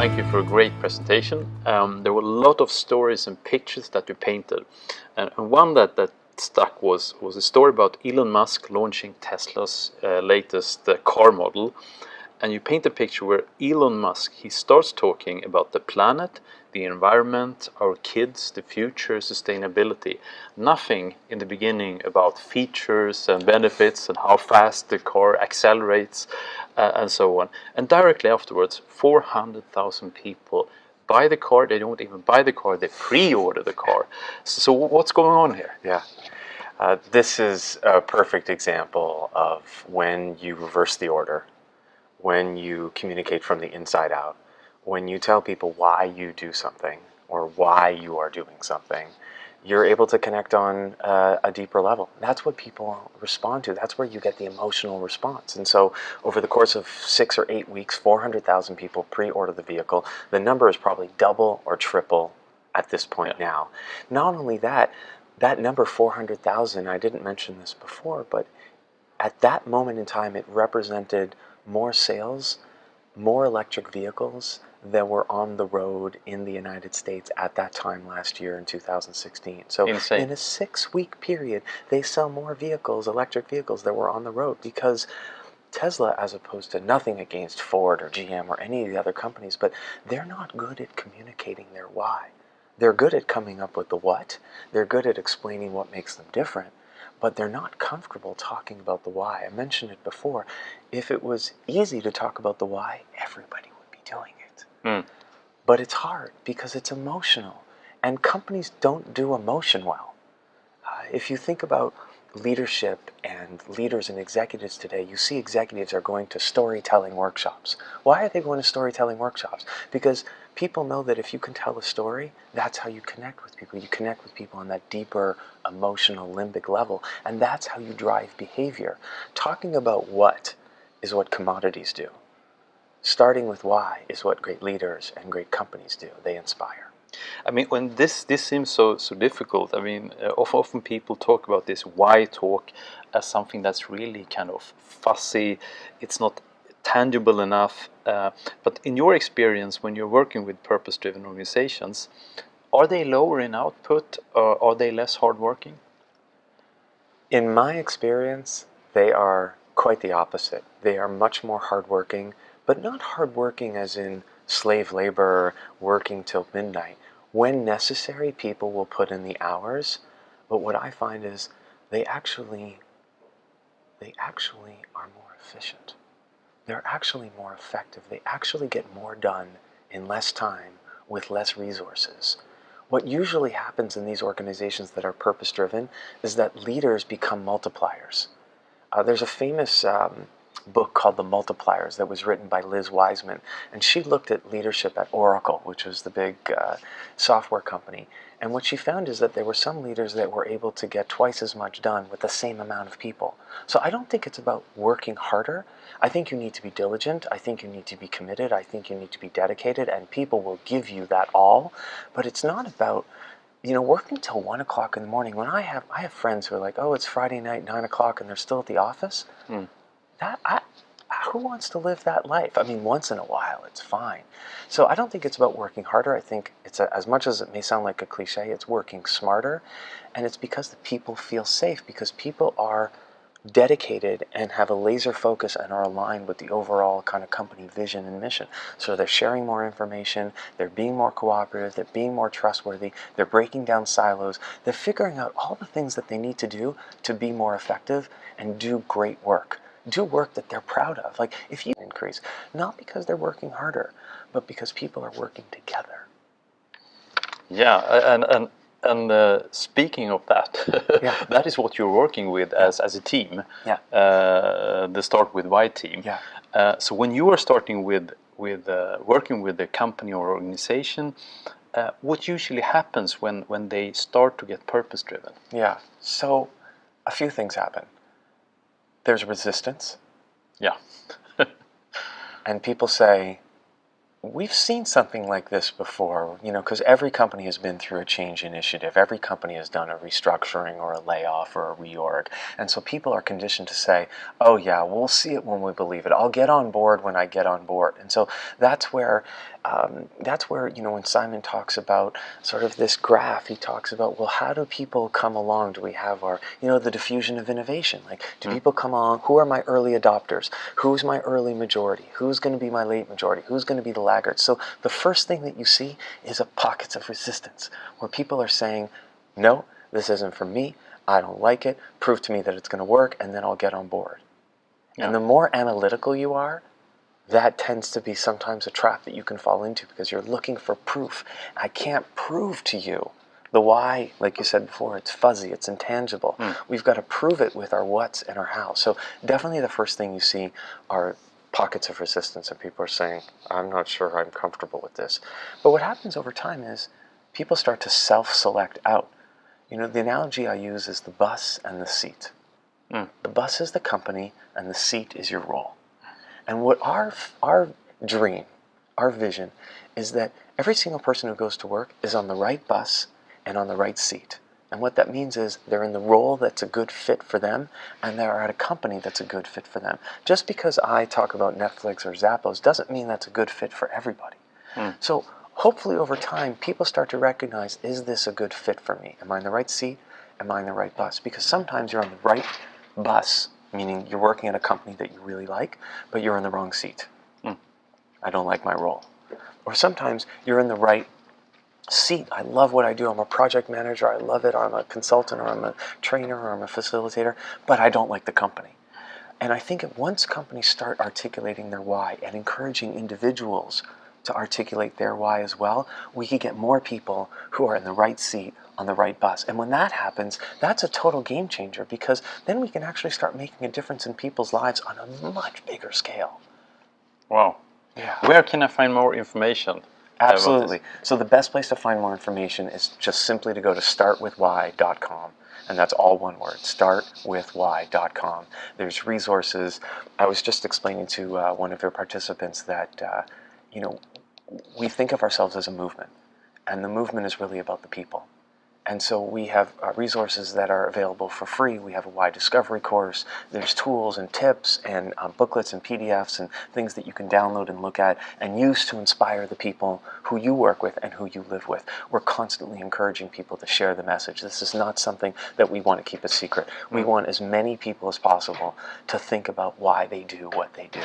thank you for a great presentation. There were a lot of stories and pictures that you painted, and one that stuck was a story about Elon Musk launching Tesla's latest car model. And you paint a picture where Elon Musk, he starts talking about the planet, the environment, our kids, the future, sustainability. Nothing in the beginning about features and benefits and how fast the car accelerates and so on. And directly afterwards, 400,000 people buy the car. They don't even buy the car, they pre-order the car. So what's going on here? Yeah. This is a perfect example of when you reverse the order, when you communicate from the inside out, when you tell people why you do something or why you are doing something, you're able to connect on a deeper level. That's what people respond to. That's where you get the emotional response. And so over the course of 6 or 8 weeks, 400,000 people pre-order the vehicle. The number is probably double or triple at this point now. Not only that, that number 400,000, I didn't mention this before, but at that moment in time, it represented more sales, more electric vehicles that were on the road in the United States at that time last year in 2016. So Insane. In a 6-week period, they sell more vehicles, electric vehicles that were on the road, because Tesla, as opposed to, nothing against Ford or GM or any of the other companies, but they're not good at communicating their why. They're good at coming up with the what. They're good at explaining what makes them different. But they're not comfortable talking about the why. I mentioned it before. If it was easy to talk about the why, everybody would be doing it. But it's hard because it's emotional. And companies don't do emotion well. If you think about leadership and leaders and executives today, you see executives are going to storytelling workshops. Why are they going to storytelling workshops? Because people know that if you can tell a story, that's how you connect with people. You connect with people on that deeper emotional limbic level, and that's how you drive behavior. Talking about what is what commodities do. Starting with why is what great leaders and great companies do. They inspire. I mean, when this seems so difficult. I mean, often people talk about this why talk as something that's really kind of fuzzy. It's not tangible enough. But in your experience, when you're working with purpose-driven organizations, are they lower in output, or are they less hardworking? In my experience, they are quite the opposite. They are much more hardworking, but not hardworking as in slave labor, working till midnight. When necessary, people will put in the hours, but what I find is they actually are more efficient. They're actually more effective. They actually get more done in less time with less resources. What usually happens in these organizations that are purpose-driven is that leaders become multipliers. There's a famous book called The Multipliers that was written by Liz Wiseman, and she looked at leadership at Oracle, which was the big software company, and what she found is that there were some leaders that were able to get twice as much done with the same amount of people. So I don't think it's about working harder. I think you need to be diligent. I think you need to be committed. I think you need to be dedicated, and people will give you that all. But it's not about, working till 1 o'clock in the morning. When I have friends who are like, oh, it's Friday night, 9 o'clock, and they're still at the office. Who wants to live that life? I mean, once in a while, it's fine. So I don't think it's about working harder. I think it's as much as it may sound like a cliche, it's working smarter. And it's because the people feel safe, because people are dedicated and have a laser focus and are aligned with the overall kind of company vision and mission. So they're sharing more information, they're being more cooperative, they're being more trustworthy, they're breaking down silos, they're figuring out all the things that they need to do to be more effective and do great work. Do work that they're proud of. Like, if you increase, not because they're working harder, but because people are working together. Yeah, and speaking of that, that is what you're working with as a team. Yeah. The Start with Why team. Yeah. So when you are starting with working with a company or organization, what usually happens when they start to get purpose driven? Yeah. So a few things happen. There's resistance. Yeah. And people say, we've seen something like this before, because every company has been through a change initiative. Every company has done a restructuring or a layoff or a reorg. And so people are conditioned to say, oh yeah, we'll see it when we believe it. I'll get on board when I get on board. And so that's where, when Simon talks about sort of this graph, he talks about, well, how do people come along? Do we have our, the diffusion of innovation? Like, do people come along? Who are my early adopters? Who's my early majority? Who's going to be my late majority? Who's going to be the laggards? So the first thing that you see is a pockets of resistance where people are saying, no, this isn't for me. I don't like it. Prove to me that it's going to work, and then I'll get on board. Yeah. And the more analytical you are, that tends to be sometimes a trap that you can fall into because you're looking for proof. I can't prove to you the why, like you said before, it's fuzzy, it's intangible. We've got to prove it with our what's and our how. So definitely the first thing you see are pockets of resistance, and people are saying, I'm not sure I'm comfortable with this. But what happens over time is people start to self-select out. The analogy I use is the bus and the seat. The bus is the company, and the seat is your role. And what our dream, our vision, is that every single person who goes to work is on the right bus and on the right seat. And what that means is they're in the role that's a good fit for them, and they're at a company that's a good fit for them. Just because I talk about Netflix or Zappos doesn't mean that's a good fit for everybody. So hopefully over time, people start to recognize, is this a good fit for me? Am I in the right seat? Am I in the right bus? Because sometimes you're on the right bus, meaning you're working at a company that you really like, but you're in the wrong seat. I don't like my role. Or sometimes you're in the right seat. I love what I do. I'm a project manager. I love it. Or I'm a consultant, or I'm a trainer, or I'm a facilitator, but I don't like the company. And I think once companies start articulating their why and encouraging individuals to articulate their why as well, we can get more people who are in the right seat on the right bus. And when that happens, that's a total game changer, because then we can actually start making a difference in people's lives on a much bigger scale. Wow. Yeah. Where can I find more information? Absolutely. So the best place to find more information is just simply to go to startwithwhy.com. And that's all one word, startwithwhy.com. There's resources. I was just explaining to one of your participants that, we think of ourselves as a movement, and the movement is really about the people. And so we have resources that are available for free. We have a why discovery course. There's tools and tips and booklets and PDFs and things that you can download and look at and use to inspire the people who you work with and who you live with. We're constantly encouraging people to share the message. This is not something that we want to keep a secret. We want as many people as possible to think about why they do what they do.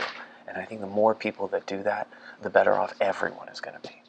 And I think the more people that do that, the better off everyone is going to be.